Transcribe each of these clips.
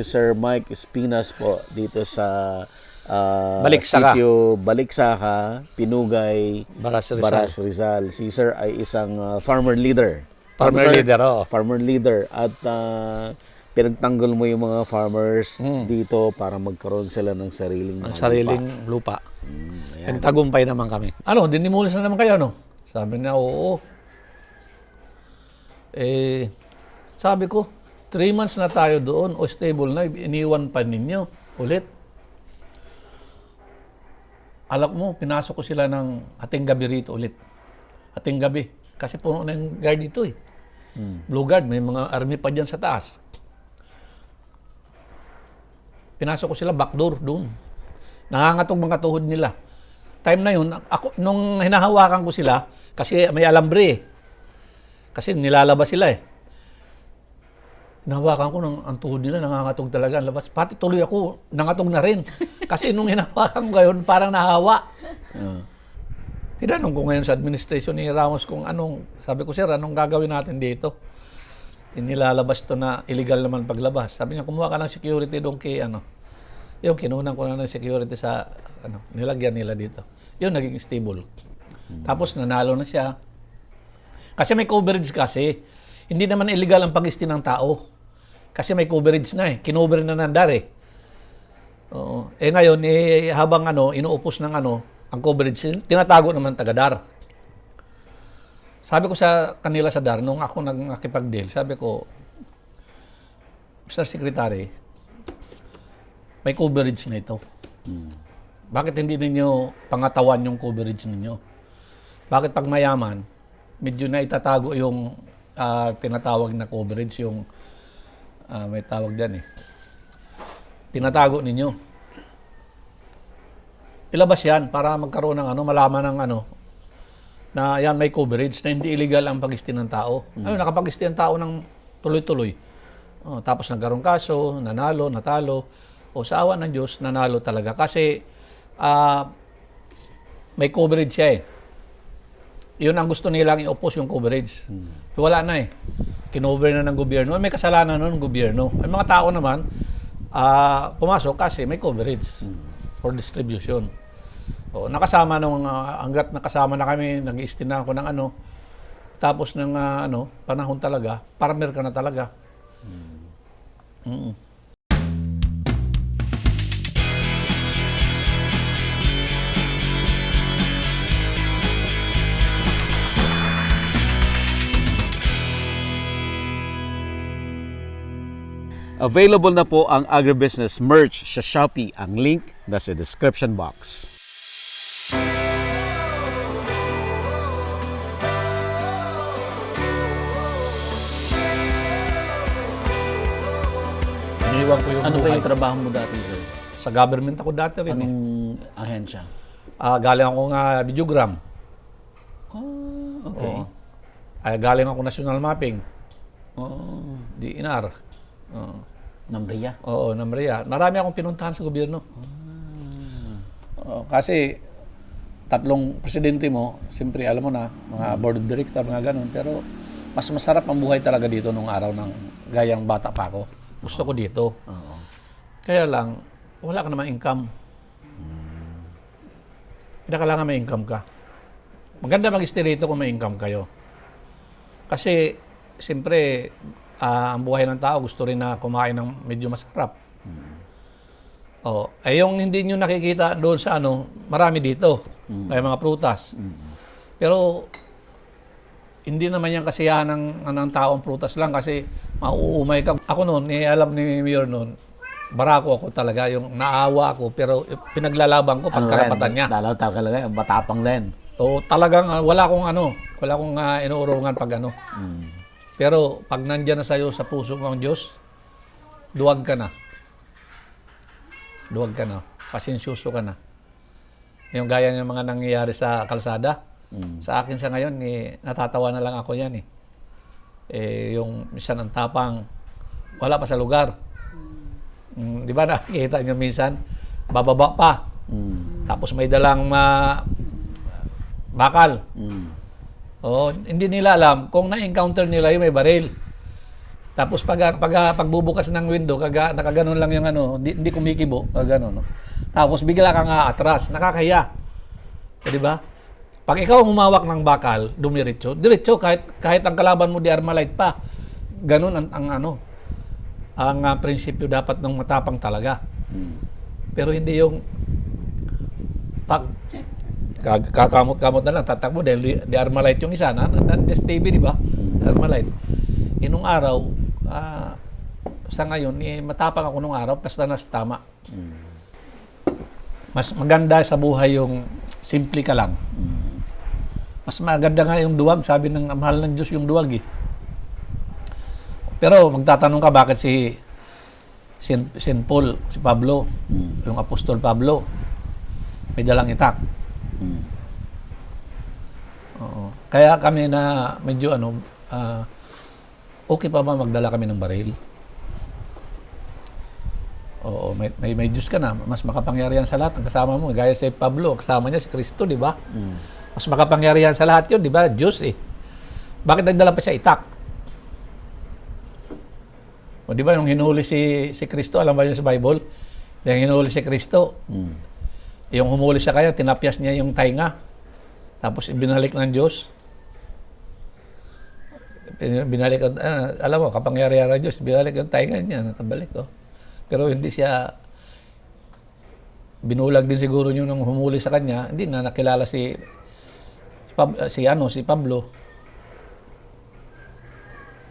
Sir Mike Espinas po dito sa Baliksaka. sitio Baliksaka, Pinugay, Baras Rizal. Baras Rizal. Si Sir ay isang farmer leader. Farmer Sir? leader, oo. Farmer leader. At pinagtanggol mo yung mga farmers dito para magkaroon sila ng sariling Ang sariling lupa. ayan. Nagtagumpay naman kami. Ano, dinimulis na naman kayo, no? Sabi niya, oo. Sabi ko, 3 months na tayo doon, o stable na, iniwan pa ninyo ulit. Alak mo, pinasok ko sila ng ating gabi rito ulit. Ating gabi. Kasi puno na yung guard dito eh. Blue guard, may mga army pa dyan sa taas. Pinasok ko sila backdoor doon. Nangangatog mga tuhod nila. Time na yun, ako, nung hinahawakan ko sila, kasi may alambre eh. Kasi nilalabas sila eh. Hinahawakan ko ng ang tuhod nila, nangangatog talaga ang labas. Pati tuloy ako, nangatog na rin. Kasi nung hinahawakan ko ngayon, parang nahawa. Tinanong ko ngayon sa administration ni Ramos kung anong, sabi ko, sir, anong gagawin natin dito? Nilalabas to na illegal naman paglabas. Sabi niya, kumuha ka ng security doon kay yung kinunan ko na ng security sa, nilagyan nila dito. Yun, naging stable. Tapos nanalo na siya. Kasi may coverage kasi. Hindi naman illegal ang pag-isti ng tao. Kasi may coverage na eh. Kinover na nandar eh. Oo. Ngayon, habang inuupos ng ang coverage, tinatago naman taga-DAR. Sabi ko sa kanila sa DAR, nung ako nakipag-deal, sabi ko, Mr. Secretary, may coverage na ito. Bakit hindi ninyo pangatawan yung coverage ninyo? Bakit pag mayaman, medyo na itatago yung tinatawag na coverage, yung may tawag dyan eh. Tinatago ninyo. Ilabas yan para magkaroon ng malaman ng na yan may coverage na hindi illegal ang pag-isti ng tao. Nakapag-isti ang tao ng tuloy-tuloy. Tapos nagkaroon kaso, nanalo, natalo. O sa awa ng Diyos, nanalo talaga. Kasi may coverage siya eh. Yun ang gusto nilang i-oppose yung coverage. Wala na eh. Kinover na ng gobyerno. May kasalanan nun ng gobyerno. Ang mga tao naman, pumasok kasi may coverage for distribution. O, nakasama nung hanggat nakasama na kami, nag-i-isti na ako ng tapos ng panahon talaga, farmer ka na talaga. Available na po ang agribusiness merch sa Shopee. Ang link nasa description box. Iniwan ko yung Ano ba buhay. yung trabaho mo dati, sir? Sa government ako dati rin. Anong ahensya? Galing ako nga videogram. Okay. Oo. Galing ako national mapping. Oo. DNR. Nambriya? Oo, Namria. Marami akong pinuntahan sa gobyerno. Kasi tatlong presidente mo, siyempre alam mo na, mga board of director, mga ganun. Pero mas masarap ang buhay talaga dito nung araw ng gayang bata pa ako. Gusto ko dito. Oo. Kaya lang, wala ka naman income. Hindi kailangan may income ka. Maganda mag-stay rito kung may income kayo. Kasi, siyempre, ang buhay ng tao gusto rin na kumain ng medyo masarap. Yung hindi nyo nakikita doon sa marami dito. May mga prutas. Pero, hindi naman yan kasiyahan ng taong prutas lang kasi mauumay ka. Ako noon, alam ni Mayor noon, barako ako talaga, yung naawa ako, pero pinaglalaban ko pagkarapatan niya. Dalaw talaga, matapang din. So, talagang wala akong inuurungan pag Pero pag nandiyan na sa'yo sa puso ng Diyos, duwag ka na. Duwag ka na. Pasensyoso ka na. Yung gaya ng mga nangyayari sa kalsada, sa akin sa ngayon, natatawa na lang ako yan eh. Yung minsan ang tapang, wala pa sa lugar. Di ba nakikita nyo minsan, bababa pa. Tapos may dalang bakal. Hindi nila alam kung na-encounter nila yung may baril. Tapos pagbubukas ng window, nakaganon lang yung ano, hindi kumikibo, kaganon. No? Tapos bigla kang atras, nakakahiya. Di ba? Pag ikaw ang humawak ng bakal, diretso, kahit ang kalaban mo di Armalite pa. Ganun ang prinsipyo dapat ng matapang talaga. Pero hindi yung pag kakamot-kamot na lang, tatakbo dahil di Armalite yung isa, just TV, di ba? Armalite. Inong araw, sa ngayon, matapang ako nung araw, basta nas tama. Mas maganda sa buhay yung simple ka lang. Mas maganda nga yung duwag, sabi ng mahal ng Diyos yung duwag eh. Pero magtatanong ka bakit si Saint Paul, si Pablo, yung Apostol Pablo, may dalang itak. Oo. Kaya kami na medyo okay pa ba magdala kami ng baril? Oo, may Diyos ka na, mas makapangyarihan sa lahat ang kasama mo. Gaya si Pablo, kasama niya si Kristo, di ba? Mas makapangyarihan sa lahat yun, di ba? Diyos eh. Bakit nagdala pa siya itak? O di ba, yung hinuhuli si Kristo, alam ba yun sa Bible? Yung hinuhuli si Kristo, yung humuli siya kaya, tinapyas niya yung tainga. Tapos binalik ng Diyos. Binalik, alam mo, kapangyarihan ng Diyos, binalik yung tainga niya, nakabalik. Oh. Pero hindi siya, binulag din siguro niyo nung humuli sa kanya, hindi na nakilala si Pablo.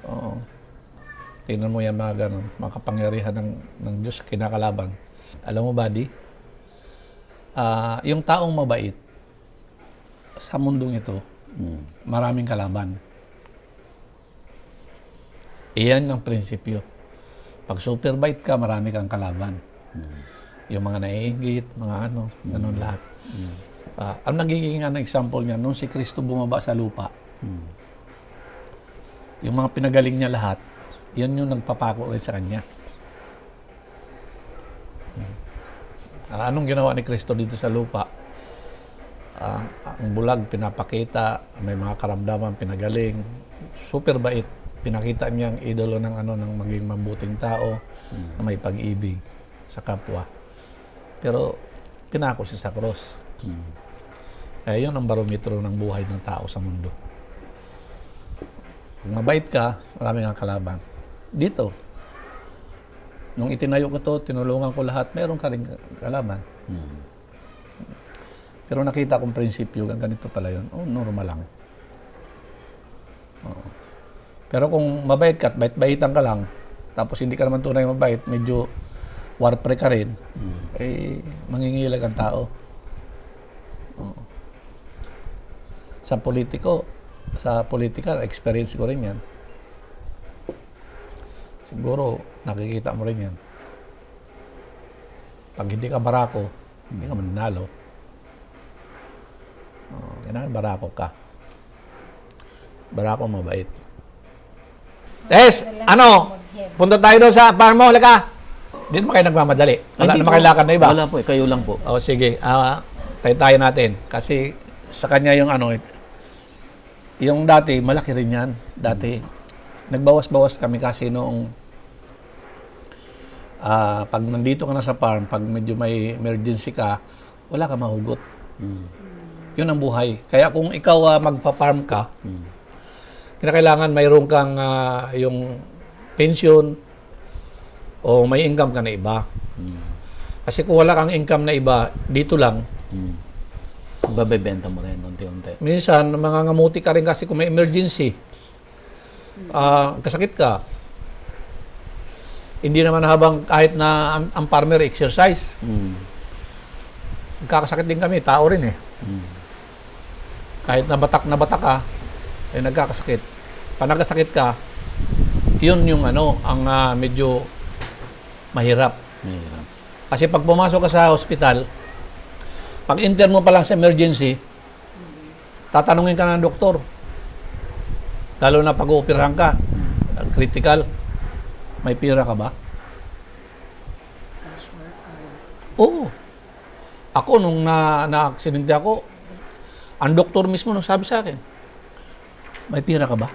Oo. Tingnan mo yan mga ganun, mga kapangyarihan ng Diyos kinakalaban. Alam mo, buddy, yung taong mabait sa mundong ito, maraming kalaban. Iyan ang prinsipyo. Pag superbite ka, marami kang kalaban. Yung mga naiingit, mga ganun lahat. Ang nagiging example niya, nung si Kristo bumaba sa lupa, yung mga pinagaling niya lahat, yun yung nagpapako rin sa kanya. Anong ginawa ni Kristo dito sa lupa? Ang bulag, pinapakita, may mga karamdaman, pinagaling, super bait. Pinakita niyang idolo ng ng maging mabuting tao, na may pag-ibig sa kapwa. Pero pinako siya sa cross. Yun ang barometro ng buhay ng tao sa mundo. Kung mabait ka, marami kang kalaban. Dito, nung itinayo ko to, tinulungan ko lahat, meron ka rin kalaban. Pero nakita kong prinsipyo, ganito pala yun. Normal lang. Pero kung mabait ka at bait-baitan ka lang, tapos hindi ka naman tunay mabait, medyo warpre ka rin, mangingilag ang tao. Sa politika, experience ko rin yan. Siguro, nakikita mo rin yan. Pag hindi ka barako, hindi ka mananalo. Kailangan barako ka. Barako mabait. Punta tayo doon sa farm mo, halika. Hindi naman kayo nagmamadali. Wala naman kayo lakad na iba. Wala po, kayo lang po. Sige, tayo natin. Kasi sa kanya yung yung dati, malaki rin yan. Dati, nagbawas-bawas kami kasi noong pag nandito ka na sa farm, pag medyo may emergency ka, wala ka mahugot. Yun ang buhay. Kaya kung ikaw magpa-farm ka, kinakailangan mayroon kang yung pension o may income ka na iba. Kasi kung wala kang income na iba, dito lang. Babebenta mo rin unti-unti. Minsan, mangangamuti ka rin kasi kung may emergency. Kasakit ka. Hindi naman habang kahit na ang farmer exercise. Nagkakasakit din kami, tao rin eh. Kahit na batak ka, nagkakasakit. Pag nagkasakit ka, yun yung ang medyo mahirap. Kasi pag pumasok ka sa hospital, pag enter mo pa lang sa emergency, tatanungin ka ng doktor. Lalo na pag uoperahan ka, critical, may pira ka ba? Oo. Ako, nung na-aksidente ako, ang doktor mismo nung sabi sa akin, may pira ka ba?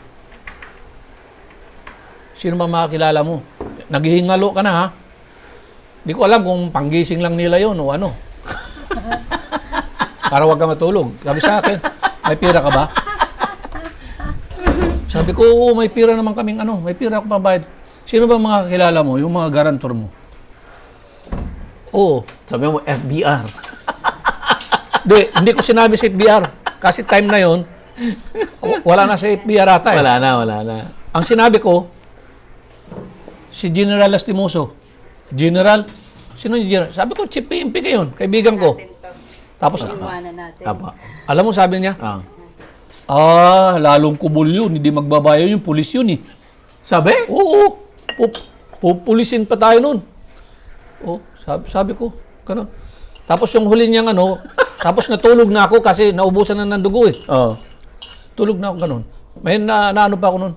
Sino ba makakilala mo? Naghihingalo ka na, ha? Di ko alam kung panggising lang nila yon o ano. Para wag ka matulog. Sabi sa akin, may pira ka ba? Sabi ko, oo, may pira naman kaming ano. May pira ako pambayad. Sino ba mga kakilala mo? Yung mga garantor mo? Oo. Sabi mo, FBR. Hindi ko sinabi sa FBR. Kasi time na yon, wala na sa FBR ata eh. Wala na. Ang sinabi ko, si General Lastimoso. General? Sino yung General? Sabi ko, Chief PNP kayo, kaibigan ko. Tapos, Iwanan natin. Tapa. alam mo sabi niya, lalong kubol yun, hindi magbabayo yung pulis yun eh. Sabi? Oo, pupulisin pa tayo nun. Oh, sabi ko, ganun. Tapos yung huli niyang ano, tapos natulog na ako kasi naubusan na ng dugo eh. Oo. Tulog na ako ganun. May naano pa ako nun.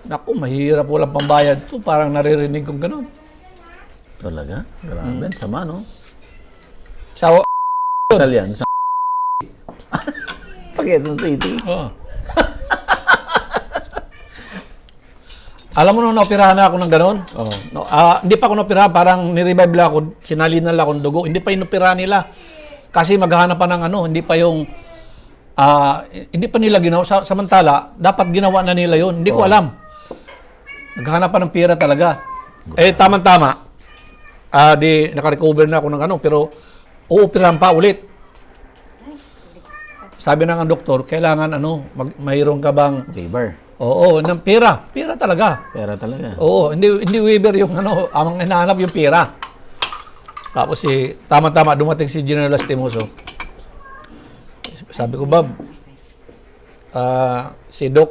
Naku, mahirap walang pambayad to. Parang naririnig kong ganun. Talaga? Grabe. Sama, no? Sa Italian. Sa Quezon City. Oo. Alam mo nung naoperahan na ako ng gano'n? Oo. No, hindi pa ako naoperahan, parang nirevive lang ako, sinalinan lang akong dugo. Hindi pa inoperahan nila. Kasi maghahanap pa ng ano, hindi pa yung, hindi pa nila ginawa. Samantala, dapat ginawa na nila yon. Hindi ko alam. Naghahanap pa ng pira talaga. Eh, tama-tama. Di naka-recover na ako ng ano, pero uoperahan pa ulit. Sabi ng doktor, kailangan ano, mayroon ka bang Labor. oo, ng pera. Pera talaga. Pera talaga. Oo, hindi waiver yung ano, ang hinahanap yung pera. Tapos tama-tama dumating si General Lastimoso. Sabi ko, Bob, si Doc,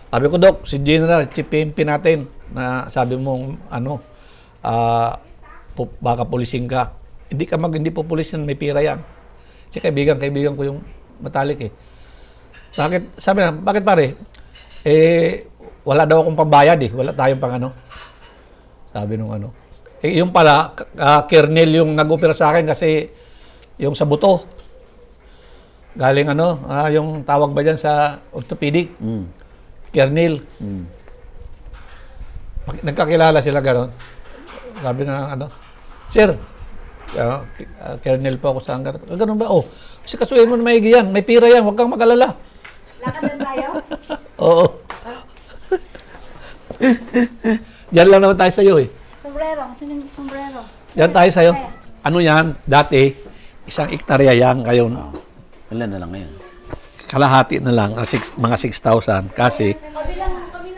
sabi ko, Doc, si General, Chief PNP natin, na sabi mong, ano, baka pulising ka. Hindi po pulis yan, may pira yan. Si kaibigan ko yung matalik eh. Bakit? Sabi na, bakit pare? Wala daw akong pambayad eh. Wala tayong pang ano. Sabi nung ano. Yung pala, kernel yung nag-opera sa akin kasi yung sa buto. Galing ano, yung tawag ba dyan sa orthopedic? Kernel. Nagkakilala sila gano'n. Sabi na ano, Sir, kernel po ako sa hanggar. Ganun ba? Oh, kasi kasuhin mo na maigi yan. May pira yan. Huwag kang mag-alala. Lakad lang tayo? Oo. Diyan lang naman tayo sa'yo eh. Sombrero. Sino yung sombrero? Diyan tayo sa'yo. Ano yan? Dati, 1 hektarya yan ngayon. Ilan na lang ngayon? Kalahati na lang, mga 6,000. Kasi, Kabilang dito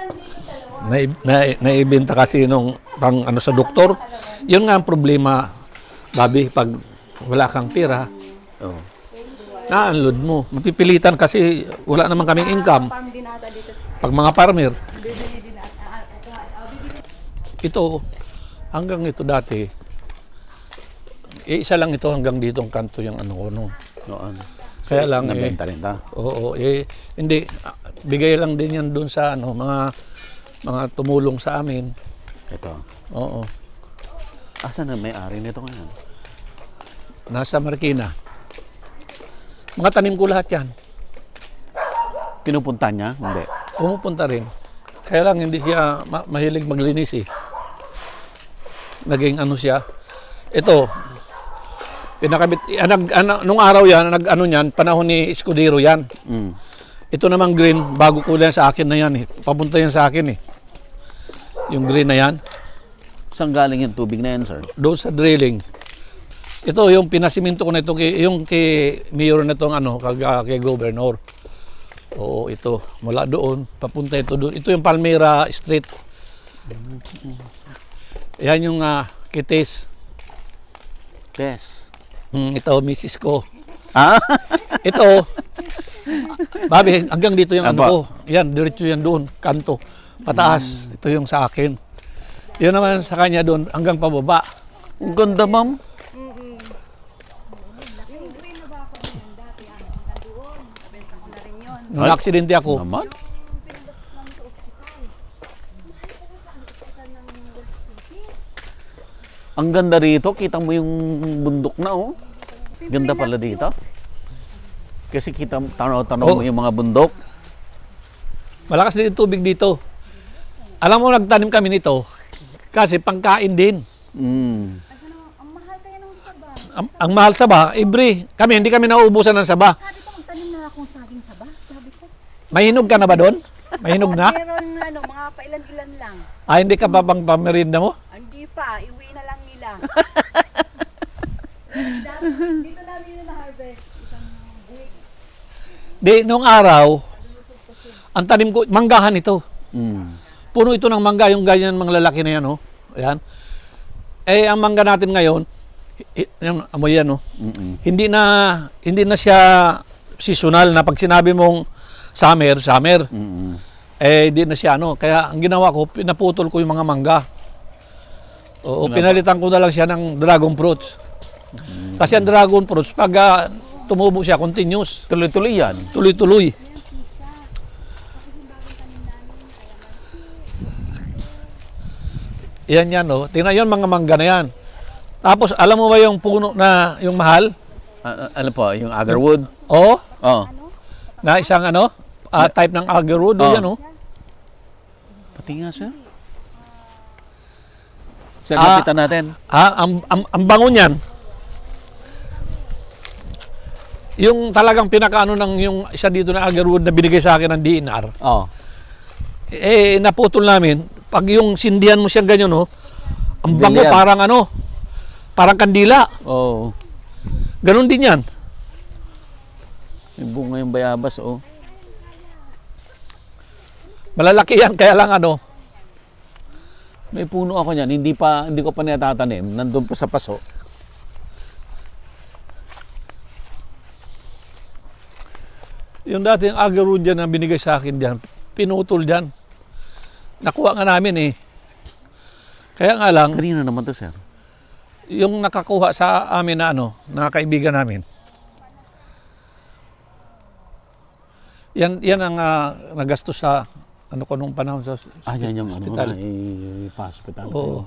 dalawa. naibenta kasi nung pang ano sa doktor. Yun nga ang problema, Bobby, pag wala kang pira, Oo. na-unload mo. Mapipilitan kasi wala naman kaming income. Parang binata dito. Pag mga farmer, Bibili din at ito, hanggang ito dati, isa lang ito hanggang dito ang kanto yung ano ko. No. Noon. Kaya lang Nabenta rin ta. oo, hindi, bigay lang din yan doon sa ano, mga tumulong sa amin. Ito. Oo. Asan na may-ari nito ngayon? Nasa Marikina. Mga tanim ko lahat yan. Pinupunta niya? Hindi. Pumupunta rin. Kaya lang hindi siya mahilig maglinis eh. Naging ano siya. Ito, pinakabit, nung araw yan, nag-ano yan, panahon ni Escudero yan. Ito namang green, bago kulay sa akin na yan eh. Papunta yan sa akin eh. Yung green na yan. Saan galing yung tubig na yan, sir? Doon sa drilling. Ito yung pinasiminto ko na ito, yung kay mayor na itong ano, kay governor. Oo, ito. Mula doon, papunta ito doon. Ito yung Palmera Street. Yan yung Kites. Yes. Ito, misis ko. Ah? Ito, Babi, hanggang dito yung ano Apa. ko. Yan, diretso yan doon, kanto. Pataas. Ito yung sa akin. Yun naman sa kanya doon, hanggang pababa. Ang ganda, ma'am. Nung aksidente ako, Naman? Ang ganda rito. Kita mo yung bundok na, oh. Ganda pala dito. Kasi tanaw-tanaw mo Oh. yung mga bundok. malakas din yung tubig dito. Alam mo, nagtanim kami nito kasi pangkain din. Mm. Ang mahal kaya ng saba. Ang mahal saba, every. Hindi kami nauubusan ng saba. Sabi ko, magtanim na akong saging saba. Sabi ko, Mahinog ka na ba doon? Mahinog na? meron mga pailan-ilan lang. Hindi ka pa pang pamerinda mo? Hindi pa, iwi na lang nila. Dito namin yung na-harvest. Isang week. Di, noong araw, ang tanim ko, manggahan ito. Mm. Puno ito ng mangga, yung ganyan mga lalaki na yan, oh. Ayan. Ang mangga natin ngayon, yan, amoy yan, oh. Mm-mm. Hindi na siya seasonal na pag sinabi mong summer, Mm-mm. hindi na siya, Kaya ang ginawa ko, pinaputol ko yung mga mangga. Oo, pinalitan ko na lang siya ng dragon fruits. Kasi ang dragon fruits, pag tumubo siya, continuous. Tuloy-tuloy yan. Tuloy-tuloy. Yan, no? Tingnan yun, mga mangga na yan. Tapos, alam mo ba yung puno na, yung mahal? Ano po, yung agarwood? Oo, Oh. na isang type ng agarwood. Oh. Yan, oh. Pati nga, sir. Sir, lapitan natin. Ang bango niyan, yung talagang pinakaano ng yung isa dito na agarwood na binigay sa akin ng DNR, Oh. naputol namin. Pag yung sindihan mo siya ganyan, ang bango Kandila. parang kandila. Oh. Ganon din yan. May bunga yung bayabas, oh. Malalaki yan, kaya lang May puno ako niyan, hindi ko pa natatanim. Nandun pa sa paso. yung dating agarwood dyan na binigay sa akin dyan, pinutol dyan. Nakuha nga namin Kaya nga lang, Kanina naman to, sir. yung nakakuha sa amin na na kaibigan namin. Yan ang nagastos sa ko nung panahon sa Yan yung hospital. pa-hospital. Oo.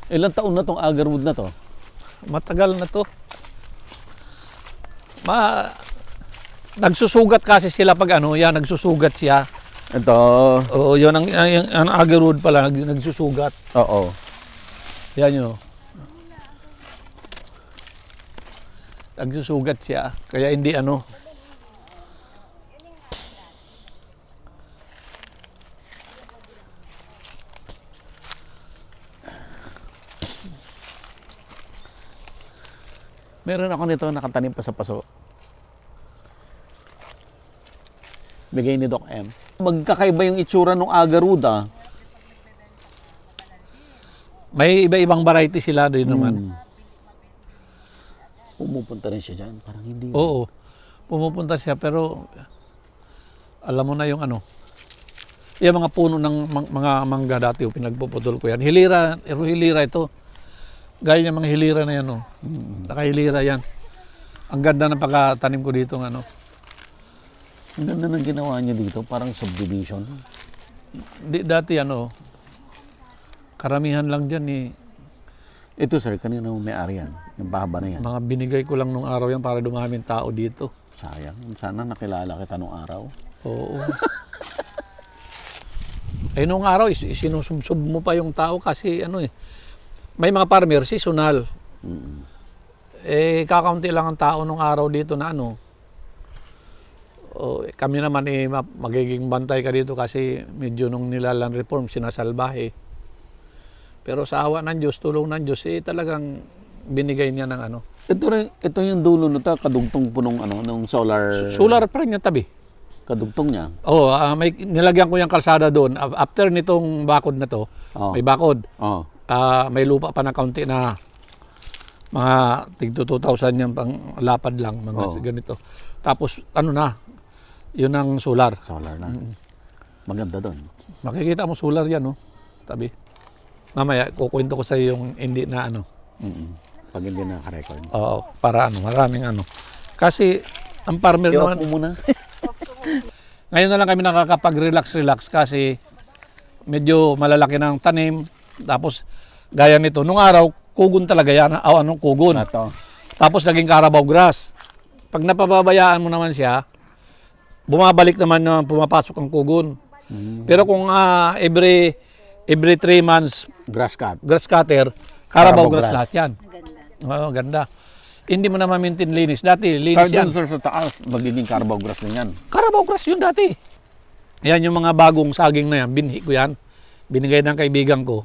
Ilang taon na tong agarwood na to? Matagal na to. Nagsusugat kasi sila pag nagsusugat siya. Ito. Oo, yun ang agarwood pala, nagsusugat. Oo. Yan yun. Nagsusugat siya, kaya hindi Meron ako nito nakatanim pa sa paso. Bigay ni Doc M. Magkakaiba yung itsura ng agarwood, May iba-ibang variety sila din naman. Pumupunta rin siya dyan. Parang hindi. Oo. Pumupunta siya pero alam mo na yung yung mga puno ng mga mangga dati pinagpuputol ko yan. Hilira ito. Gaya ng mga hilira na yan. Nakahilira yan. Ang ganda ng pagkatanim ko dito Ang ganda ng ginawa niya dito. Parang subdivision. Dati karamihan lang dyan Ito, sir, kanina may-ari yan. Yung pahaba na yan. mga binigay ko lang nung araw yan para dumaming tao dito. Sayang. Sana nakilala kita nung araw. Oo. Nung araw, sinusubsob mo pa yung tao kasi may mga farmer, seasonal. Mm. Kakaunti lang ang tao nung araw dito na kami naman magiging bantay ka dito kasi medyo nung nilalang reform, sinasalbahe. Pero sa awa ng Diyos, tulong ng Diyos, talagang binigay niya ng Ito yung dulo nito, kadugtong po nung solar. Solar pa rin yung tabi. Kadugtong niya. May nilagyan ko yung kalsada doon. After nitong bakod na to, may bakod. Oh. May lupa pa na kaunti na mga tig 2,000 yan pang lapad lang, mga ganito. Tapos yun ang solar. Solar na. Maganda doon. Makikita mo solar yan, tabi. Mamaya, kukwento ko sa iyo yung hindi na Pag hindi naka-record. Oo, para maraming Kasi, ang farmer I-off naman, mo muna. ngayon na lang kami nakakapag-relax kasi medyo malalaki ng tanim. Tapos, gaya nito, nung araw, kugon talaga yan. Kugon. Ito. Tapos, naging Carabao grass. Pag napababayaan mo naman siya, bumabalik naman na pumapasok ang kugon. Pero kung every 3 months Grass cut. grass cutter, Carabao Carabao grass grass. lahat yan. Oo, ganda. Hindi mo na ma-maintain linis. Dati, Pero linis yan. dun sir sa taas, magiging Carabao grass din yan. Carabao grass yun dati. Yan yung mga bagong saging na yan. Binhi ko yan. Binigay ng kaibigan ko.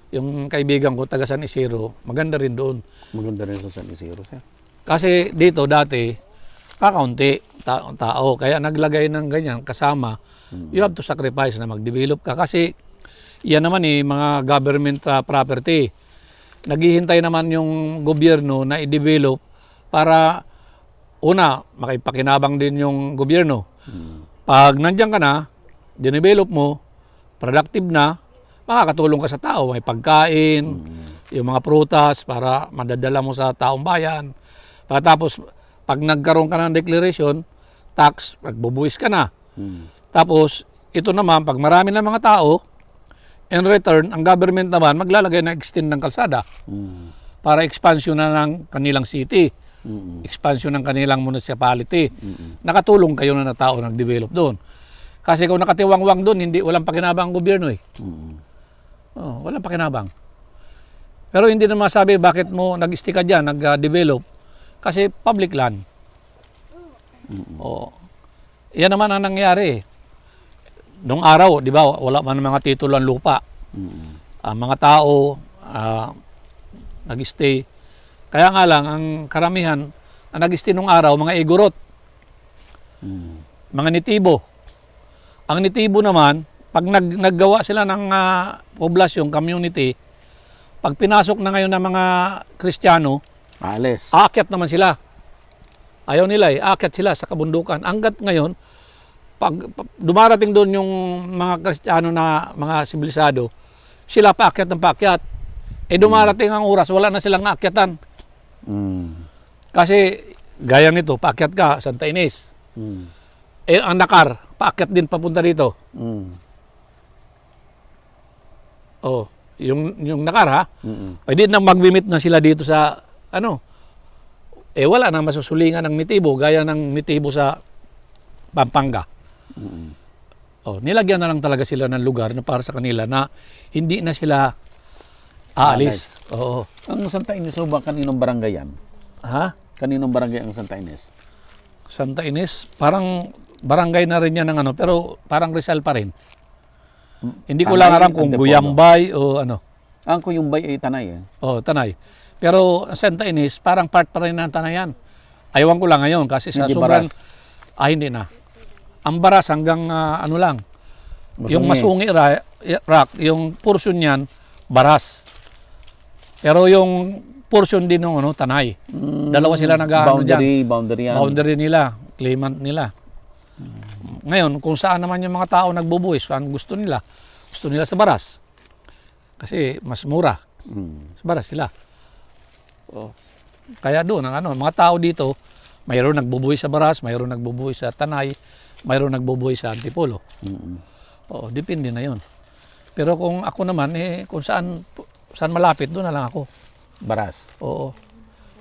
Yung kaibigan ko, taga San Isidro, maganda rin doon. Maganda rin sa San Isidro sir. Kasi dito dati, kakaunti tao. Kaya naglagay ng ganyan kasama. You have to sacrifice na mag-develop ka. Kasi yan naman mga government property. Naghihintay naman yung gobyerno na i-develop para una, makipakinabang din yung gobyerno. Pag nandiyan ka na, dinevelop mo, productive na, makakatulong ka sa tao. May pagkain, yung mga prutas para madadala mo sa taong bayan. Pagkatapos, pag nagkaroon ka ng declaration, tax, magbubuwis ka na. Tapos, ito naman, pag marami ng mga tao, in return, ang government naman maglalagay na extend ng kalsada para expansion na ng kanilang city, expansion ng kanilang municipality. Nakatulong kayo na tao nag-develop doon. Kasi kung nakatiwangwang doon, walang pakinabang ang gobyerno eh. Walang pakinabang. Pero hindi na masabi bakit mo nag-stick ka dyan, nag-develop. Kasi public land. Yan naman ang nangyari. Noong araw, di ba, wala man mga titulo ang lupa. Ang mga tao nag-stay. Kaya nga lang, ang karamihan, ang nag-stay noong araw, mga igorot. Mga nitibo. Ang nitibo naman, pag naggawa sila ng poblasyon, community, pag pinasok na ngayon ng mga Kristiyano, Alis. aakyat naman sila. Ayaw nila aakyat sila sa kabundukan. Hanggat ngayon, pag dumarating doon yung mga Kristiyano na mga sibilisado, sila paakyat ng paakyat. Dumarating ang oras, wala na silang aakyatan. Kasi gaya nito, paakyat ka, Santa Ines. Ang Nakar, paakyat din papunta dito. Yung Nakar ha, pwede na magbimit na sila dito sa wala na masusulingan ng Nitibo gaya ng Nitibo sa Pampanga. Nilagyan na lang talaga sila ng lugar na para sa kanila na hindi na sila aalis. Ang Santa Ines ba, kaninong barangay yan? Ha? Kaninong barangay ang Santa Ines? Santa Ines, parang barangay na rin yan ng pero parang Rizal pa rin. Hindi ko lang alam kung Antipolo. Guyambay o ano. Ang Kuyumbay ay Tanay eh. Tanay. Pero Santa Ines, parang part pa rin ng Tanayan. Aywan ko lang ngayon kasi sa Hindi sobrang... Baras. Hindi na. Ang Baras hanggang lang. Yung Masungi. rock, yung portion niyan, Baras. Pero yung portion din ng Tanay. Dalawa sila Boundary yan. Boundary nila, claimant nila. Ngayon, kung saan naman yung mga tao nagbubuwis, saan gusto nila sa Baras. Kasi mas mura. Sa Baras sila. Kaya doon, mga tao dito, mayroon nagbubuwis sa Baras, mayroon nagbubuwis sa Tanay, mayroon nagbubuwis sa Antipolo. Depende na yun. Pero kung ako naman, kung saan malapit, doon na lang ako. Baras.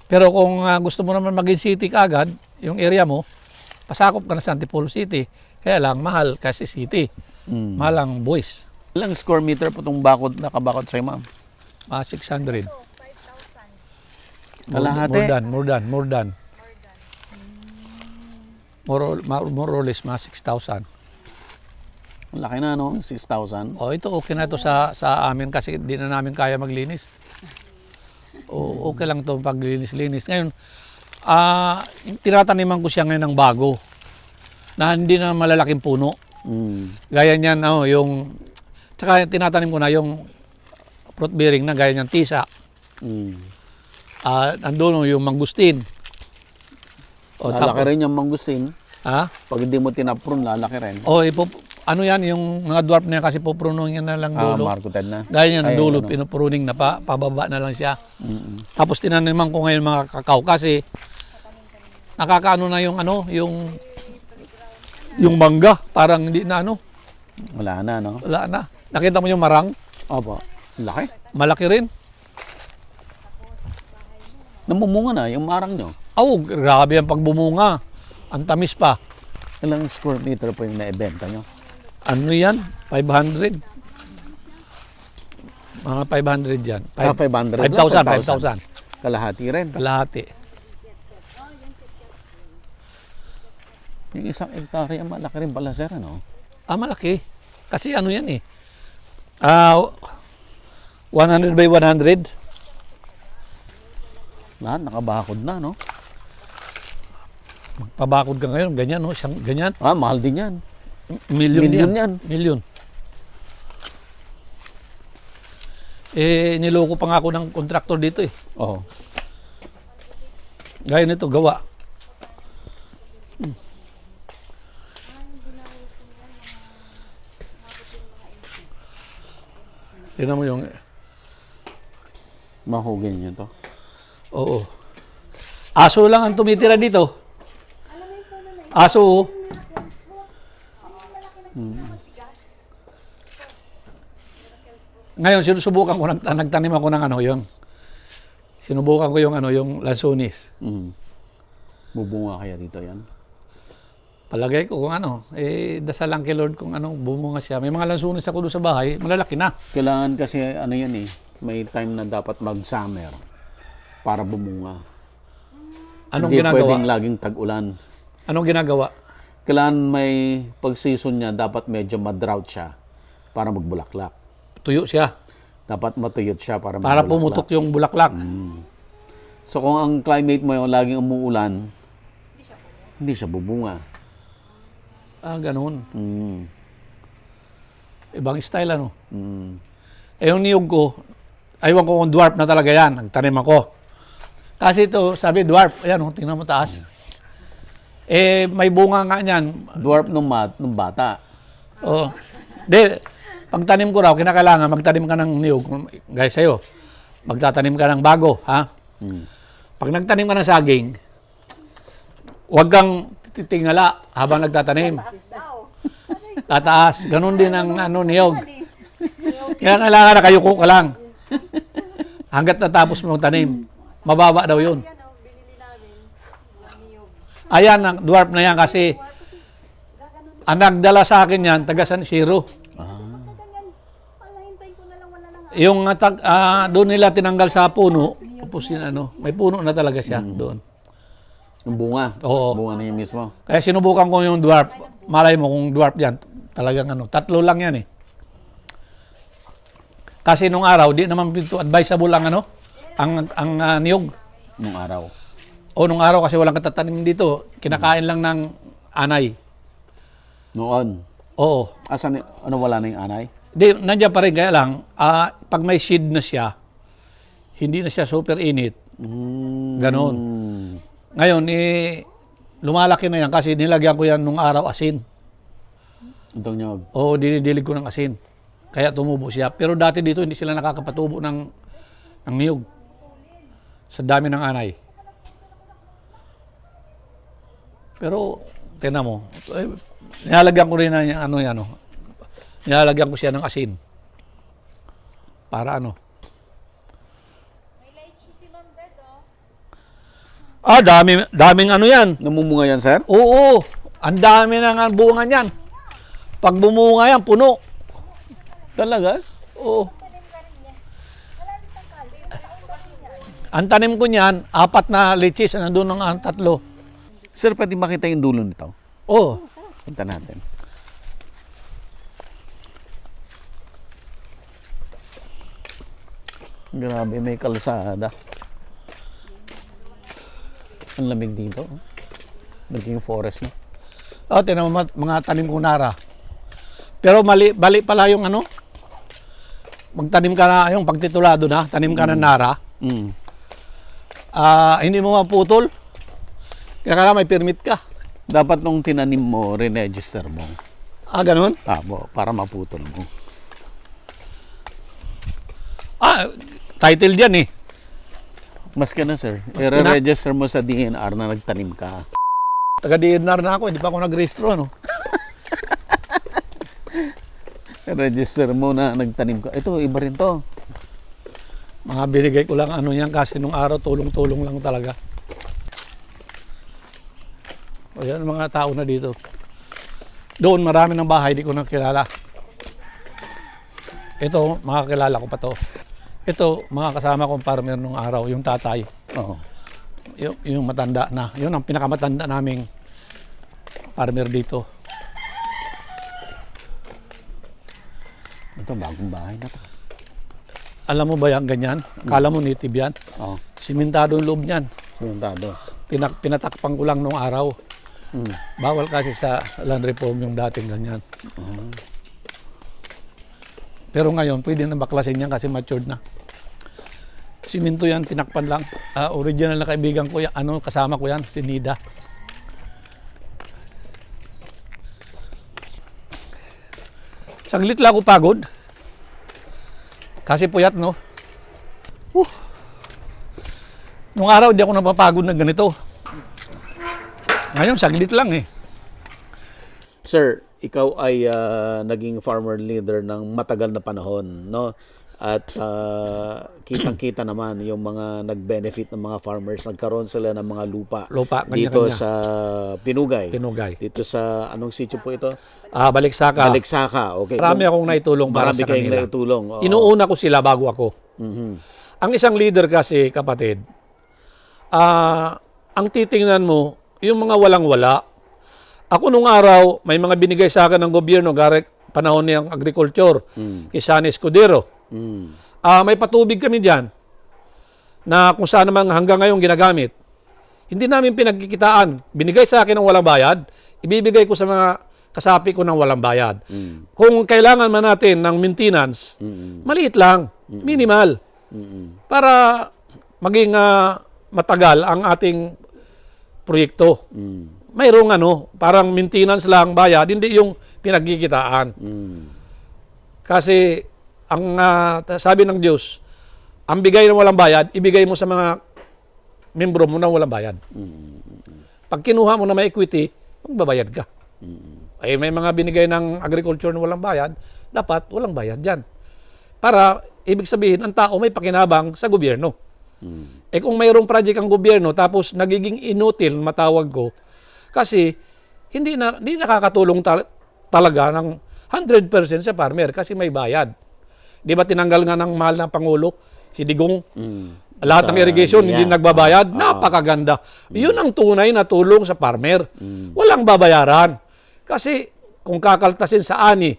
Pero kung gusto mo naman maging city kaagad, yung area mo, pasakop ka na sa Antipolo City. Kaya lang, mahal kasi city. Mahal ang buwis. Ilang square meter po itong bakod, nakabakod sa'yo, ma'am? 600. Kalahati? More than. More or less, mga 6,000. Ang laki na, 6,000. Ito okay na ito sa amin kasi di na namin kaya maglinis. Okay lang ito paglinis-linis. Ngayon, tinataniman ko siya ngayon ng bago na hindi na malalaking puno. Gaya niyan, tsaka tinatanim ko na yung fruit bearing na gaya niyan tisa. Andun yung mangustin. Lalaki rin yung mangustin. Ha? Pag hindi mo tinapron, lalaki rin. Yan, yung mga dwarf na yan kasi pupruning yan na lang dulo. Marketed na. Gaya niyan, dulo, pinupruning na pababa na lang siya. Tapos tinaniman ko ngayon mga kakao kasi nakakaano na yung mangga, parang hindi na Wala na, no? wala na. Nakita mo yung marang? Opo. Laki. Malaki rin. Namumunga na yung marang nyo. Grabe ang pagbumunga. Ang tamis pa. Ilang square meter po yung naibenta nyo? Ano yan? 500. Mga 500 yan. 500 lang, 5,000. 5,000. Kalahati rin. Kalahati. Yung isang hektarya, malaki rin pala, sir, ano? Malaki. Kasi ano yan eh. 100 by 100. Lahat nakabakod na, no? Pabakod ka ngayon, ganyan, no? Isang, ganyan. Mahal din yan. Million Million yan. Million. Niloko pa nga ako ng kontraktor dito eh. Oo. Gaya nito, gawa. Tingnan mo yung... Mahugin nyo to. Oo. Aso lang ang tumitira dito. Aso. Oh. Ngayon, sinusubukan ko, nagtanim ako ng ano, yung... Sinubukan ko yung ano, yung lansones. Bubunga kaya dito yan? Palagay ko kung ano, dasal lang kay Lord kung anong bumunga siya. May mga lansones ako doon sa bahay, malalaki na. Kailangan kasi ano yan eh, may time na dapat mag-summer para bumunga. Anong Hindi ginagawa? pwedeng laging tag-ulan. Anong ginagawa? Kailangan may pag-season niya, dapat medyo ma-drought siya para magbulaklak. Tuyo siya. Dapat matuyot siya para Para magbulaklak. pumutok yung bulaklak. So kung ang climate mo yung laging umuulan, hindi siya bubunga. Ganun. Mm. Ibang style ano. Mm. Yung niyog ko, aywan ko kung dwarf na talaga yan. Nagtanim ako. Kasi ito, sabi dwarf. Ayan, tingnan mo taas. May bunga nga niyan. Dwarf nung bata. Oh. Pagtanim ko raw, kinakailangan magtanim ka ng niyog. Gaya sa'yo, magtatanim ka ng bago, ha? Pag nagtanim ka ng saging, huwag kang titingala habang nagtatanim. Tataas. Ganun din ang niyog. Kaya kailangan nakayuko ka lang. Hanggat natapos mo magtanim. Mababa daw yun. Ayan, ang dwarf na yan kasi ang nagdala sa akin yan, taga San Isidro. Yung doon nila tinanggal sa puno, tapos yun, may puno na talaga siya doon. Yung bunga. Oo. Bunga na yun mismo. Kaya sinubukan ko yung dwarf. Malay mo kung dwarf yan, talagang 3 lang yan eh. Kasi nung araw, di naman ito advisable ang niyog. Nung araw. O nung araw kasi walang katatanim dito, kinakain lang ng anay. Noon. Oo. Asan, wala na yung anay? Di, nandiyan pa rin, kaya lang, pag may seed na siya, hindi na siya super init. Ganon. Ngayon, lumalaki na yan kasi nilagyan ko yan nung araw asin. Itong nyog. Oo, dinidilig ko ng asin. Kaya tumubo siya. Pero dati dito, hindi sila nakakapatubo ng niyog. Sa dami ng anay. Pero, tingnan mo, nilalagyan ko rin na nilalagyan ko siya ng asin. Para daming yan. Namumunga yan, sir? Oo, ang dami ng bunga niyan. Pag bumunga yan, puno. Talaga? Oo. Ang tanim ko niyan, 4 na lichis, nandun ng 3. Sir, pwede makita yung dulo nito? Oo. Punta natin. Grabe, may kalsada. Ang lamig dito. Naging forest na. Tinan mo mga tanim ko nara. Pero bali pala yung magtanim ka na, yung pagtitulado na, tanim ka na nara. Hindi mo maputol. Kaya may permit ka. Dapat nung tinanim mo, re-register mo. Ganun? Para maputol mo. Title diyan eh. Mas ka na, sir. Mas ka na? I-register mo sa DNR na nagtanim ka. Taga-DNR na ako, hindi pa ako nag-registro, I-register mo na nagtanim ka. Ito, iba rin to. Mga binigay ko lang yan kasi nung araw tulong-tulong lang talaga. O yan, mga tao na dito. Doon marami ng bahay di ko na kilala. Ito, makakilala ko pa to. Ito, mga kasama kong farmer nung araw, yung tatay. Oo. Yung matanda na. Yun ang pinakamatanda naming farmer dito. Ito, bagong bahay na to. Alam mo ba yan ganyan? Akala mo native yan? Oo. Simentado yung loob niyan. Simentado. Pinatakpan ko lang nung araw. Mm. Bawal kasi sa land reform yung dating ganyan. Pero ngayon, pwede na baklasin yan kasi matured na. Simento yan, tinakpan lang. Original na kaibigan ko yan, kasama ko yan, si Nida. Saglit lang ako pagod. Kasi puyat, no? Nung araw, di ako napapagod na ganito. Ngayon, saglit lang eh. Sir, ikaw ay naging farmer leader ng matagal na panahon, no? At kitang-kita naman yung mga nag-benefit ng mga farmers. Nagkaroon sila ng mga lupa, Lupa, dito kanya-kanya. sa Pinugay. Pinugay. Dito sa, anong sitio po ito? Baliksaka. Baliksaka. Okay. Marami akong naitulong para Marami sa kayong kanila. naitulong. Oo. Inuuna ko sila bago ako. Mhm. Ang isang leader kasi, kapatid, ang titingnan mo, yung mga walang-wala. Ako nung araw, may mga binigay sa akin ng gobyerno, panahon niyang agriculture, kay San Escudero. Mm. May patubig kami dyan, na kung saan naman hanggang ngayon ginagamit. Hindi namin pinagkikitaan. Binigay sa akin ng walang bayad, ibibigay ko sa mga kasapi ko ng walang bayad. Kung kailangan man natin ng maintenance, maliit lang, minimal, para maging matagal ang ating proyekto. Mayroong parang maintenance lang bayad, hindi yung pinagkikitaan. Kasi ang sabi ng Diyos, ang bigay ng walang bayad, ibigay mo sa mga membro mo ng walang bayad. Pag kinuha mo na may equity, magbabayad ka. Ay may mga binigay ng agriculture na walang bayad, dapat walang bayad dyan. Para ibig sabihin, ang tao may pakinabang sa gobyerno. Eh kung mayroong project ang gobyerno, tapos nagiging inutil, matawag ko, kasi hindi nakakatulong talaga ng 100% sa farmer kasi may bayad. Di ba tinanggal nga ng mahal na Pangulo, si Digong, lahat ng irrigation hindi nagbabayad, napakaganda. Yun ang tunay na tulong sa farmer. Walang babayaran. Kasi kung kakaltasin sa ani,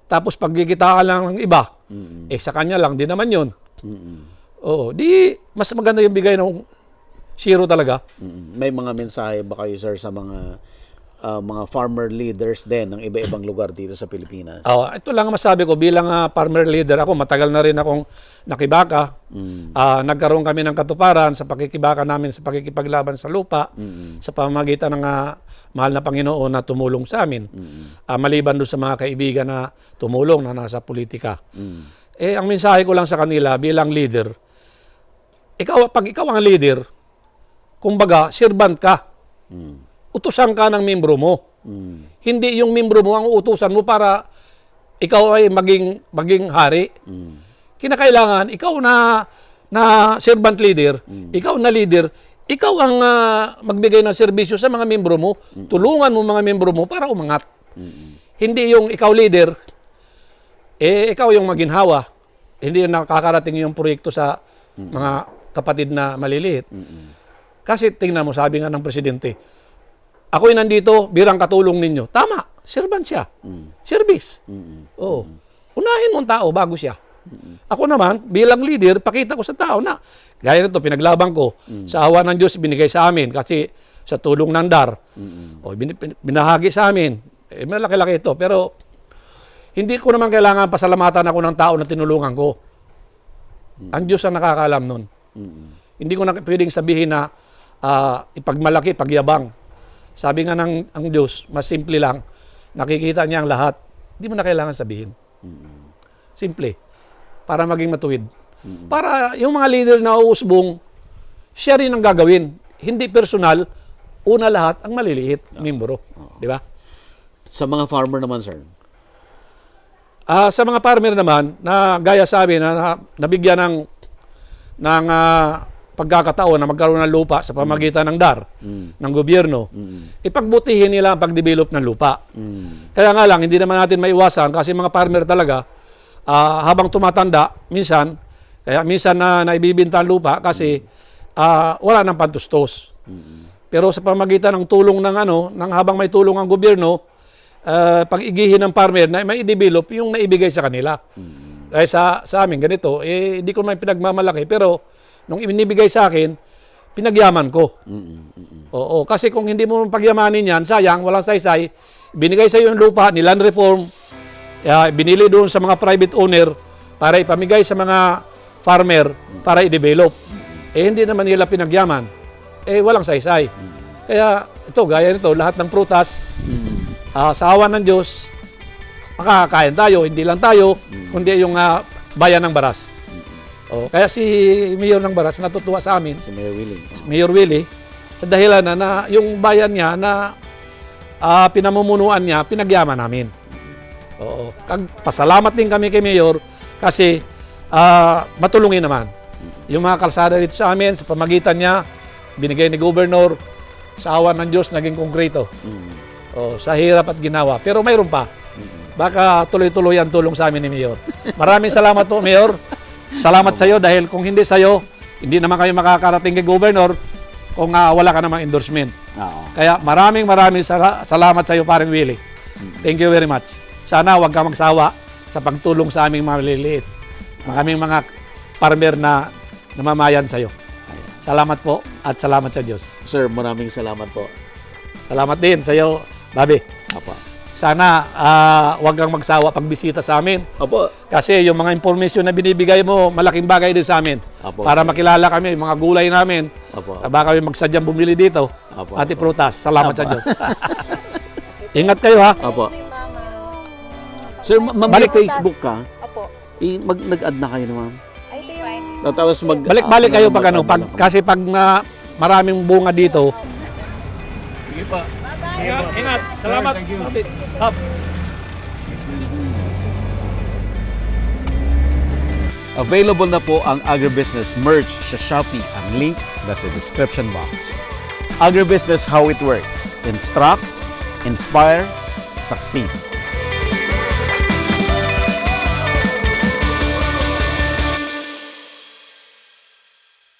tapos pagkikitaan lang ng iba, sa kanya lang, di naman yun. Oo, mas maganda yung bigay ng zero talaga. May mga mensahe ba kayo, sir, sa mga farmer leaders din ng iba-ibang lugar dito sa Pilipinas? Ito lang ang masabi ko bilang farmer leader ako, matagal na rin akong nakibaka. Nagkaroon kami ng katuparan sa pakikibaka namin sa pakikipaglaban sa lupa sa pamamagitan ng mahal na Panginoon na tumulong sa amin. Maliban doon sa mga kaibigan na tumulong na nasa politika. Ang mensahe ko lang sa kanila bilang leader, pag ikaw ang leader, kumbaga, servant ka. Utusan ka ng membro mo. Hindi yung membro mo ang utusan mo para ikaw ay maging hari. Kinakailangan, ikaw na servant leader, ikaw na leader, ikaw ang magbigay ng serbisyo sa mga membro mo, tulungan mo mga membro mo para umangat. Hindi yung ikaw leader, ikaw yung maginhawa. Hindi yung nakakarating yung proyekto sa mga kapatid na maliliit. Kasi tingnan mo, sabi nga ng presidente, ako'y nandito, birang katulong ninyo. Tama, servant siya. Service. Oo. Unahin mo ang tao bago siya. Ako naman, bilang leader, pakita ko sa tao na, gaya nito, pinaglaban ko, sa awa ng Diyos, binigay sa amin, kasi sa tulong ng DAR, binahagi sa amin. Malaki-laki ito, pero hindi ko naman kailangan pasalamatan ako ng tao na tinulungan ko. Ang Diyos ang nakakaalam nun. Hindi ko na pwedeng sabihin na ipagmalaki, pagyabang. Sabi nga ang Diyos, mas simple lang, nakikita niya ang lahat. Hindi mo na kailangan sabihin. Simple. Para maging matuwid. Para yung mga leader na uusbong, siya rin ang gagawin. Hindi personal, una lahat ang maliliit, membro. Di ba? Sa mga farmer naman, sir? Sa mga farmer naman, na gaya sabi na nabigyan ng pagkakataon na magkaroon ng lupa sa pamagitan ng DAR, ng gobyerno, ipagbutihin nila ang pag-develop ng lupa. Kaya nga lang, hindi naman natin maiwasan kasi mga farmer talaga, habang tumatanda, minsan na naibibinta ang lupa kasi wala nang pantustos. Pero sa pamagitan ng tulong ng habang may tulong ang gobyerno, pag-igihin ng farmer na may i-develop yung naibigay sa kanila. Dahil sa amin, ganito, hindi ko naman pinagmamalaki, pero nung inibigay sa akin, pinagyaman ko. Oo, kasi kung hindi mo pagyamanin yan, sayang, walang saysay, binigay sa iyo yung lupa, niland reform, binili doon sa mga private owner para ipamigay sa mga farmer para i-develop. Hindi naman nila pinagyaman. Walang saysay. Kaya ito, gaya nito, lahat ng prutas, sa awan ng Diyos, makakakain tayo, hindi lang tayo, kundi yung bayan ng Baras. Kaya si Mayor ng Baras natutuwa sa amin, Si Mayor Willie. Mayor Willie, sa dahilan na yung bayan niya na pinamumunuan niya, pinagyaman namin. Pasalamat din kami kay Mayor kasi matulungin naman. Yung mga kalsada dito sa amin, sa pamagitan niya, binigay ni Governor, sa awan ng Diyos, naging konkreto. Sa hirap at ginawa. Pero mayroon pa. Baka tuloy-tuloy ang tulong sa amin ni Mayor. Maraming salamat po, Mayor. Salamat sa iyo dahil kung hindi sa iyo, hindi naman kayo makakarating kay Governor kung wala ka namang endorsement. Kaya maraming salamat sa iyo, parang Willie. Thank you very much. Sana huwag ka magsawa sa pagtulong sa aming mga maliliit. Maraming mga farmer na namamayan sa iyo. Salamat po at salamat sa Diyos. Sir, maraming salamat po. Salamat din sa iyo, Bobby. Apa. Sana huwag kang magsawa pagbisita sa amin. Opo. Kasi yung mga information na binibigay mo, malaking bagay din sa amin. Apo. Para makilala kami, yung mga gulay namin. Opo. Baka kami magsadyang bumili dito. Apo. Ati prutas. Salamat sa Diyos. Ingat kayo ha. Opo. Sir, ma'am, may Facebook ka? Opo. Nag-add na kayo na, ma'am. Ay, ito yung... Tapos Balik-balik kayo pag kasi pag maraming bunga dito. Sige pa. Ingat. Salamat. Up. Available na po ang Agribusiness merch sa Shopee. Ang link nasa description box. Agribusiness, how it works. Instruct, inspire, succeed.